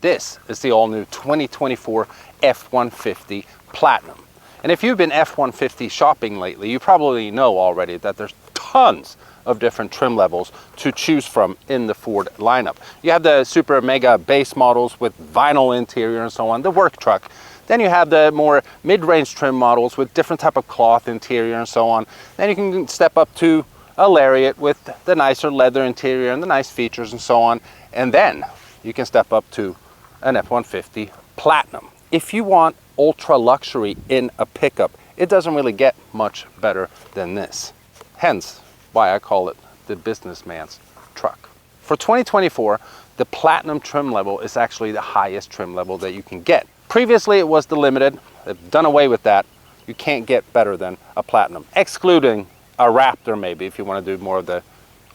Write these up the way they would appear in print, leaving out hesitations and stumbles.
This is the all-new 2024 F-150 Platinum. And if you've been F-150 shopping lately, you probably know already that there's tons of different trim levels to choose from in the Ford lineup. You have the super mega base models with vinyl interior and so on, the work truck. Then you have the more mid-range trim models with different type of cloth interior and so on. Then you can step up to a Lariat with the nicer leather interior and the nice features and so on. And then you can step up to an F-150 Platinum. If you want ultra luxury in a pickup, it doesn't really get much better than this. Hence why I call it the businessman's truck. For 2024, the Platinum trim level is actually the highest trim level that you can get. Previously it was the Limited. They've done away with that. You can't get better than a Platinum, excluding a Raptor maybe if you want to do more of the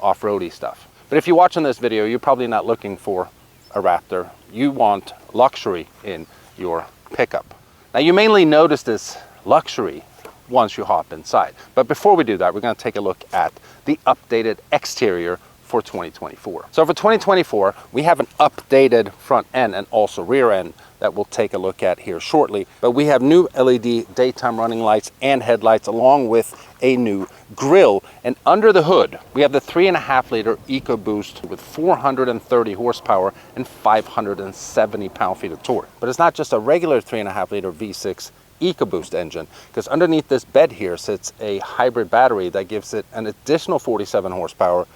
off-roady stuff. But if you're watching this video, you're probably not looking for a Raptor. You want luxury in your pickup. Now you mainly notice this luxury once you hop inside. But before we do that, we're going to take a look at the updated exterior for 2024. So for 2024, we have an updated front end and also rear end that we'll take a look at here shortly. But we have new LED daytime running lights and headlights along with a new grille. And under the hood, we have the 3.5 liter EcoBoost with 430 horsepower and 570 pound-feet of torque. But it's not just a regular 3.5 liter V6 EcoBoost engine, because underneath this bed here sits a hybrid battery that gives it an additional 47 horsepower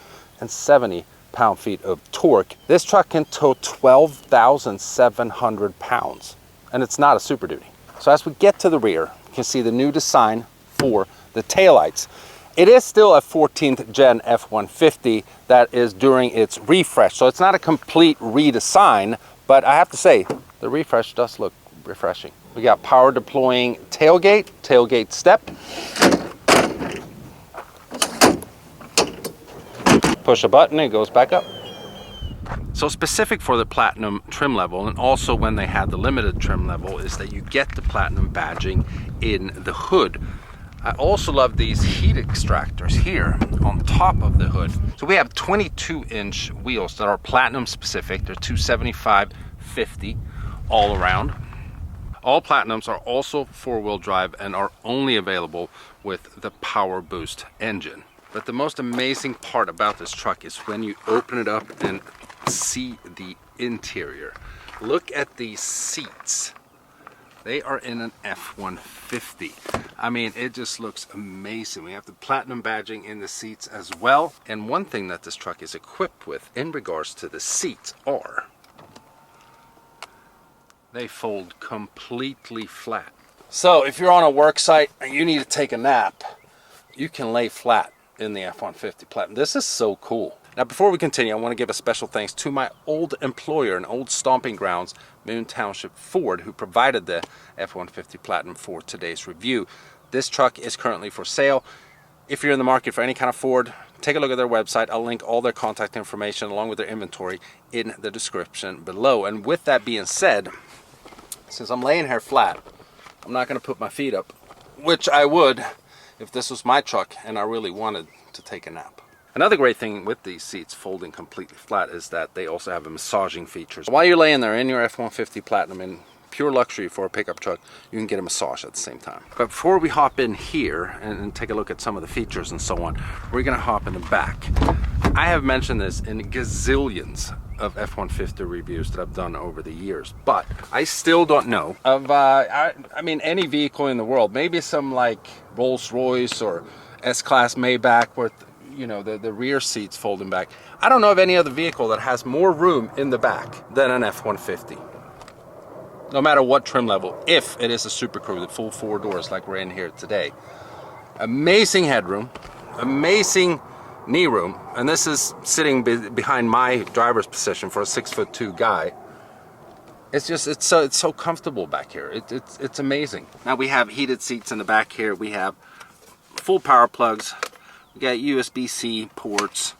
and 70 pound-feet of torque. This truck can tow 12,700 pounds, and it's not a Super Duty. So as we get to the rear, you can see the new design for the taillights. It is still a 14th gen F-150 that is during its refresh, so it's not a complete redesign, but I have to say, the refresh does look refreshing. We got power deploying tailgate step. Push a button, it goes back up. So specific for the Platinum trim level, and also when they had the Limited trim level, is that you get the Platinum badging in the hood. I also love these heat extractors here on top of the hood. So we have 22-inch wheels that are Platinum specific. They're 275/50 all around. All Platinums are also four-wheel drive and are only available with the Power Boost engine. But the most amazing part about this truck is when you open it up and see the interior. Look at these seats. They are in an F-150. I mean, it just looks amazing. We have the Platinum badging in the seats as well. And one thing that this truck is equipped with in regards to the seats are they fold completely flat. So if you're on a work site and you need to take a nap, you can lay flat in the F-150 Platinum. This is so cool. Now before we continue, I want to give a special thanks to my old employer and old stomping grounds, Moon Township Ford, who provided the F-150 Platinum for today's review. This truck is currently for sale. If you're in the market for any kind of Ford, take a look at their website. I'll link all their contact information along with their inventory in the description below. And with that being said, since I'm laying here flat, I'm not going to put my feet up, which I would if this was my truck and I really wanted to take a nap. Another great thing with these seats folding completely flat is that they also have a massaging feature. While you're laying there in your F-150 Platinum in pure luxury for a pickup truck, you can get a massage at the same time. But before we hop in here and take a look at some of the features and so on, we're going to hop in the back. I have mentioned this in gazillions of F-150 reviews that I've done over the years, but I still don't know of I mean any vehicle in the world, maybe some like Rolls-Royce or S-Class Maybach with, you know, the rear seats folding back. I don't know of any other vehicle that has more room in the back than an F-150, no matter what trim level, if it is a Super Crew, the full four doors like we're in here today. Amazing headroom, amazing knee room, and this is sitting behind my driver's position for a 6'2" guy. It's just, it's so comfortable back here. It's amazing. Now we have heated seats in the back here. We have full power plugs. We got USB-C ports,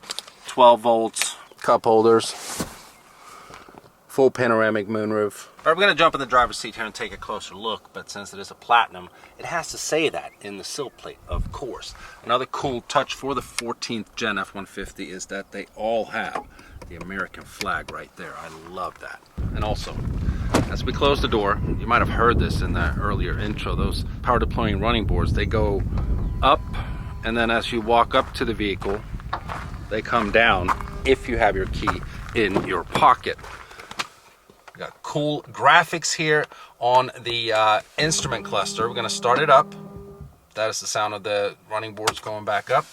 12 volts, cup holders, full panoramic moonroof. All right, we're gonna jump in the driver's seat here and take a closer look, but since it is a Platinum, it has to say that in the sill plate, of course. Another cool touch for the 14th gen F-150 is that they all have the American flag right there. I love that. And also, as we close the door, you might have heard this in the earlier intro, those power deploying running boards, they go up, and then as you walk up to the vehicle, they come down if you have your key in your pocket. We got cool graphics here on the instrument cluster. We're going to start it up. That is the sound of the running boards going back up.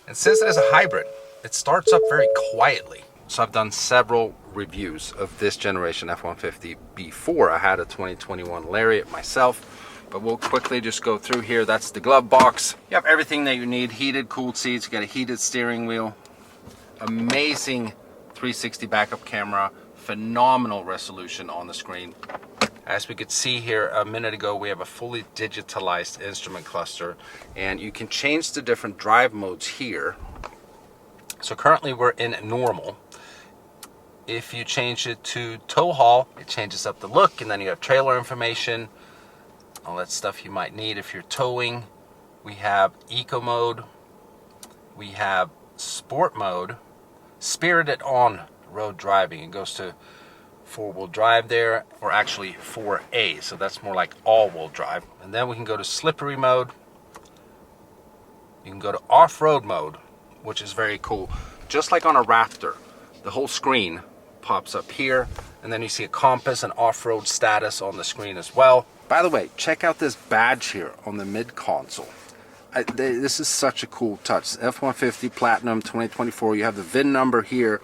And since it is a hybrid, it starts up very quietly. So I've done several reviews of this generation F-150 before. I had a 2021 Lariat myself, but we'll quickly just go through here. That's the glove box. You have everything that you need. Heated, cooled seats. You got a heated steering wheel. Amazing 360 backup camera. Phenomenal resolution on the screen. As we could see here a minute ago, we have a fully digitalized instrument cluster, and you can change the different drive modes here. So currently we're in normal. If you change it to tow haul, it changes up the look, and then you have trailer information, all that stuff you might need if you're towing. We have eco mode, we have sport mode, spirited on road driving. It goes to 4-wheel drive there, or actually 4A, so that's more like all-wheel drive. And then we can go to slippery mode. You can go to off-road mode, which is very cool. Just like on a Raptor, the whole screen pops up here, and then you see a compass and off-road status on the screen as well. By the way, check out this badge here on the mid console. This is such a cool touch. F-150 Platinum 2024. You have the VIN number here.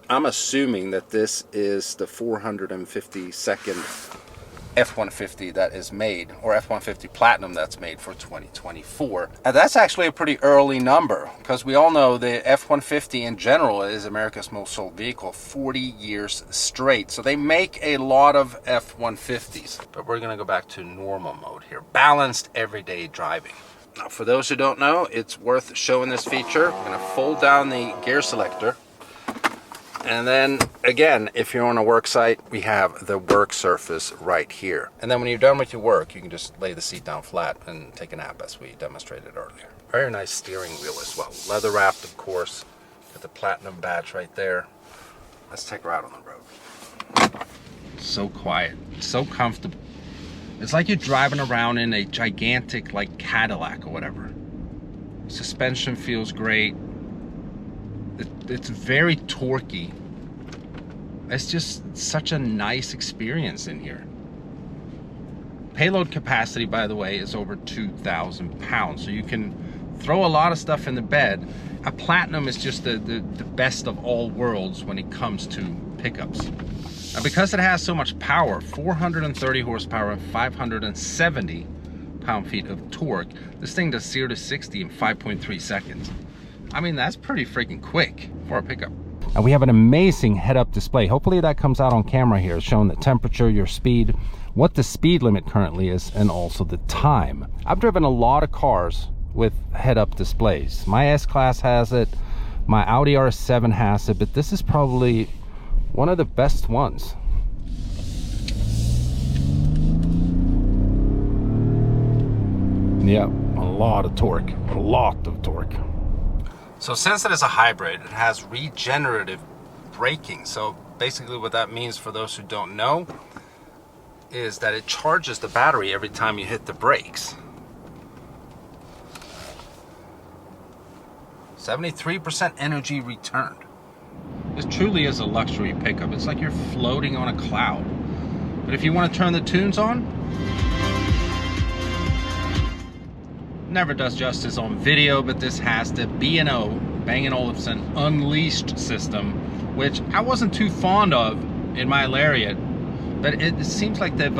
I'm assuming that this is the 452nd F-150 that is made, or F-150 Platinum that's made for 2024. And that's actually a pretty early number, because we all know the F-150 in general is America's most sold vehicle 40 years straight. So they make a lot of F-150s. But we're going to go back to normal mode here. Balanced everyday driving. Now, for those who don't know, it's worth showing this feature. We're going to fold down the gear selector. And then again, if you're on a work site, we have the work surface right here. And then when you're done with your work, you can just lay the seat down flat and take a nap, as we demonstrated earlier. Very nice steering wheel as well. Leather wrapped, of course, with the Platinum badge right there. Let's take her out on the road. So quiet, so comfortable. It's like you're driving around in a gigantic like Cadillac or whatever. Suspension feels great. It's very torquey. It's just such a nice experience in here. Payload capacity, by the way, is over 2,000 pounds, so you can throw a lot of stuff in the bed. A Platinum is just the best of all worlds when it comes to pickups. Now, because it has so much power, 430 horsepower and 570 pound-feet of torque, this thing does 0 to 60 in 5.3 seconds. I mean, that's pretty freaking quick for a pickup. And we have an amazing head-up display. Hopefully that comes out on camera here, showing the temperature, your speed, what the speed limit currently is, and also the time. I've driven a lot of cars with head-up displays. My S-Class has it, my Audi R7 has it, but this is probably one of the best ones. Yeah, a lot of torque, a lot of torque. So since it is a hybrid, it has regenerative braking. So basically what that means, for those who don't know, is that it charges the battery every time you hit the brakes. 73% energy returned. This truly is a luxury pickup. It's like you're floating on a cloud. But if you want to turn the tunes on, never does justice on video, but this has the B&O, Bang & Olufsen Unleashed system, which I wasn't too fond of in my Lariat, but it seems like they've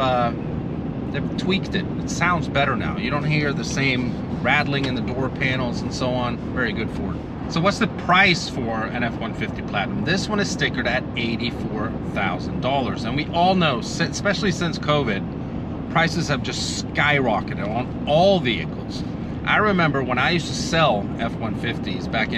tweaked it. It sounds better now. You don't hear the same rattling in the door panels and so on. Very good for it. So what's the price for an F-150 Platinum? This one is stickered at $84,000, and we all know, especially since COVID, prices have just skyrocketed on all vehicles. I remember when I used to sell F-150s back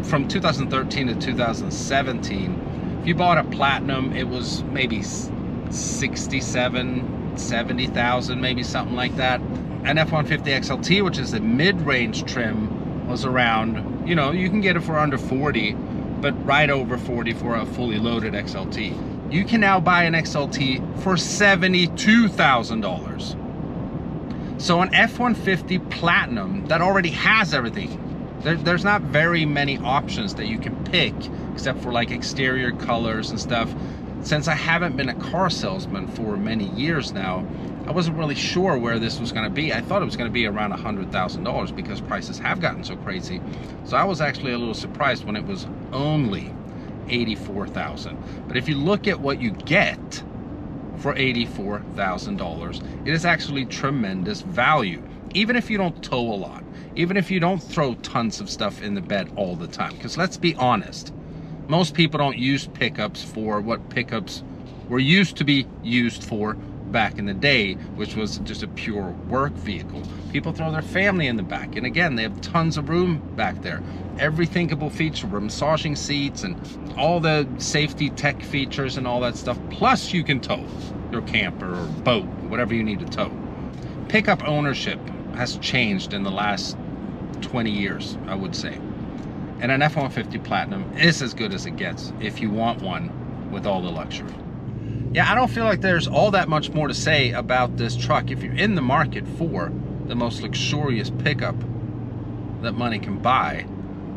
from 2013 to 2017, if you bought a Platinum, it was maybe 67, 70,000, maybe something like that. An F-150 XLT, which is a mid-range trim, was around You know, you can get it for under 40, but right over 40 for a fully loaded XLT. You can now buy an XLT for $72,000. So an F-150 Platinum that already has everything, there's not very many options that you can pick, except for like exterior colors and stuff. Since I haven't been a car salesman for many years now, I wasn't really sure where this was going to be. I thought it was going to be around $100,000 because prices have gotten so crazy. So I was actually a little surprised when it was only $84,000. But if you look at what you get for $84,000, it is actually tremendous value. Even if you don't tow a lot, even if you don't throw tons of stuff in the bed all the time. Because let's be honest, most people don't use pickups for what pickups were used to be used for back in the day, which was just a pure work vehicle. People throw their family in the back, and again, they have tons of room back there. Every thinkable feature, massaging seats and all the safety tech features and all that stuff. Plus you can tow your camper or boat, whatever you need to tow. Pickup ownership has changed in the last 20 years, I would say. And an F-150 Platinum is as good as it gets if you want one with all the luxury. Yeah, I don't feel like there's all that much more to say about this truck. If you're in the market for the most luxurious pickup that money can buy,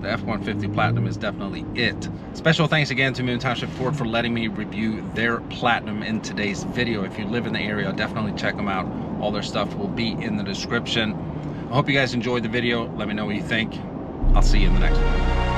the F-150 Platinum is definitely it. Special thanks again to Moon Township Ford for letting me review their Platinum in today's video. If you live in the area, definitely check them out. All their stuff will be in the description. I hope you guys enjoyed the video. Let me know what you think. I'll see you in the next one.